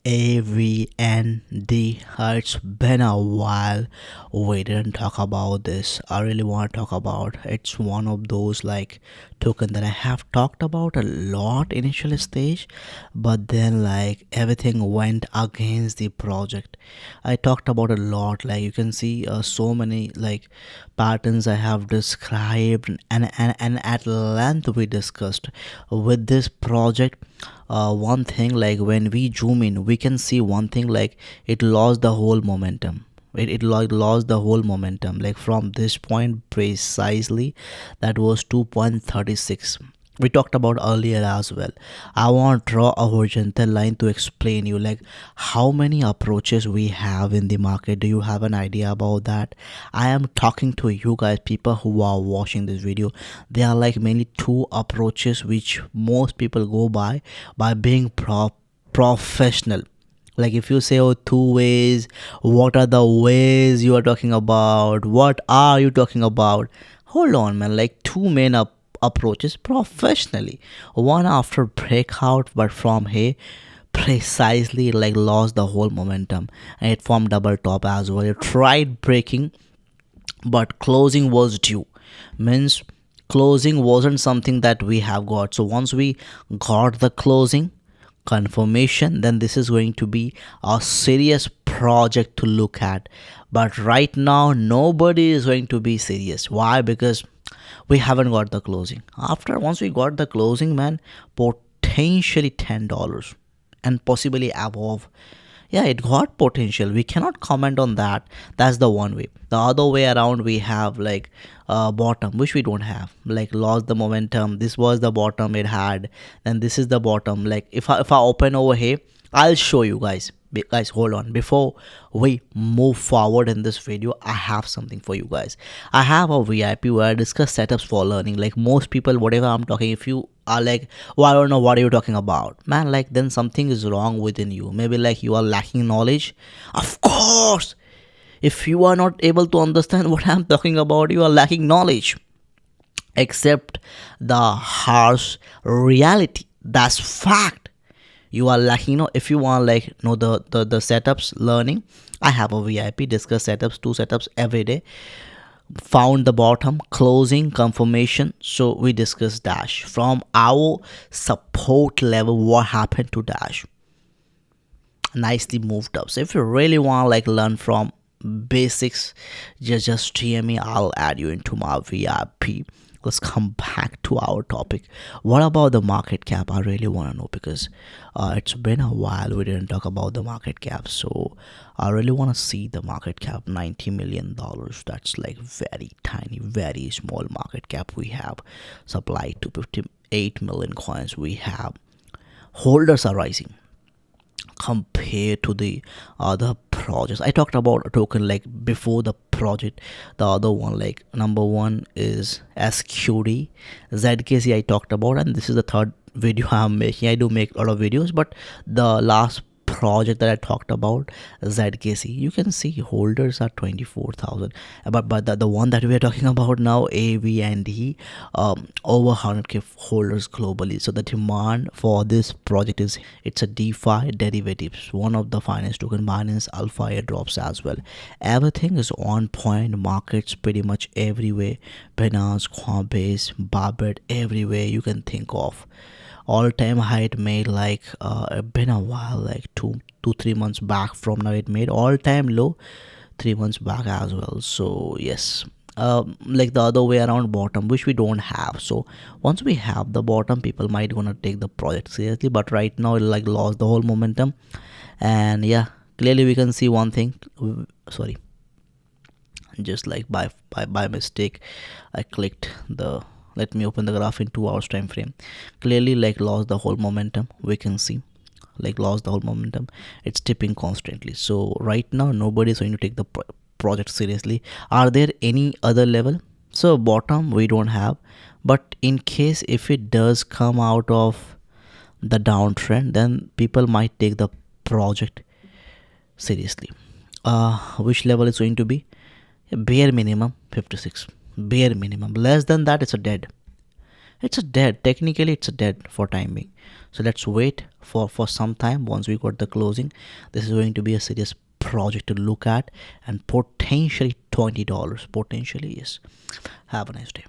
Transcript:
AVNT. It's been a while. We didn't talk about this. I really want to talk about. It's one of those like token that I have talked about a lot initial stage, but then like everything went against the project. I talked about a lot. Like you can see so many like patterns I have described and at length we discussed with this project. One thing like when we zoom in we can see one thing like it lost the whole momentum. It lost the whole momentum like from this point precisely, that was 2.36 we talked about earlier as well. I want to draw a horizontal line to explain you like how many approaches we have in the market. Do you have an idea about that? I am talking to you guys, people who are watching this video. There are like mainly two approaches which most people go by being professional. Like if you say, oh, two ways, what are the ways you are talking about? What are you talking about? Hold on, man. Like two main approaches professionally. One after breakout, but from here, precisely like lost the whole momentum and it formed double top as well. It tried breaking, but closing was due. Means closing wasn't something that we have got. So once we got the closing confirmation, then this is going to be a serious project to look at. But right now nobody is going to be serious. Why? Because we haven't got the closing. After once we got the closing, man, potentially $10 and possibly above. Yeah, it got potential. We cannot comment on that. That's the one way. The other way around, we have like bottom, which we don't have. Like lost the momentum. This was the bottom it had, and this is the bottom. Like if I open over here, I'll show you guys. Guys, hold on. Before we move forward in this video, I have something for you guys. I have a VIP where I discuss setups for learning. Like most people, whatever I'm talking, if you are like, oh, I don't know what are you talking about, man, like then something is wrong within you. Maybe like you are lacking knowledge. Of course, if you are not able to understand what I'm talking about, you are lacking knowledge. Accept the harsh reality. That's fact. You are lacking, if you want like know the setups learning, I have a VIP discuss setups, two setups every day. Found the bottom, closing, confirmation. So we discuss dash from our support level. What happened to dash? Nicely moved up. So if you really want like learn from basics, just DM me, I'll add you into my VIP. Let's come back to our topic. What about the market cap? I really want to know because it's been a while we didn't talk about the market cap. So I really want to see the market cap. $90 million. That's like very tiny, very small market cap we have. Supply to 58 million coins we have. Holders are rising compared to the other projects. I talked about a token like before the project. The other one, like number one, is SQD. ZKC I talked about, and this is the third video I'm making. I do make a lot of videos, but the last project that I talked about, ZKC, you can see holders are 24,000. But the one that we are talking about now, AVNT, over 100k holders globally. So the demand for this project is, it's a DeFi derivatives, one of the finance token, Binance Alpha airdrops as well. Everything is on point. Markets pretty much everywhere. Binance, Coinbase, Barbet, everywhere you can think of. All-time high it made like been a while, like 2 3 months back from now. It made all-time low 3 months back as well. So yes, like the other way around, bottom, which we don't have. So once we have the bottom, people might gonna take the project seriously, but right now it like lost the whole momentum. And yeah, clearly we can see one thing. Sorry, just like by mistake I clicked the, let me open the graph in 2 hours time frame. Clearly like lost the whole momentum. We can see like lost the whole momentum. It's tipping constantly. So right now nobody is going to take the project seriously. Are there any other level? So bottom we don't have, but in case if it does come out of the downtrend, then people might take the project seriously. Which level is going to be? Bare minimum 56. Bare minimum. Less than that, it's a dead. It's a dead. Technically, it's a dead for time being. So let's wait for some time. Once we got the closing, this is going to be a serious project to look at, and potentially $20. Potentially, yes. Have a nice day.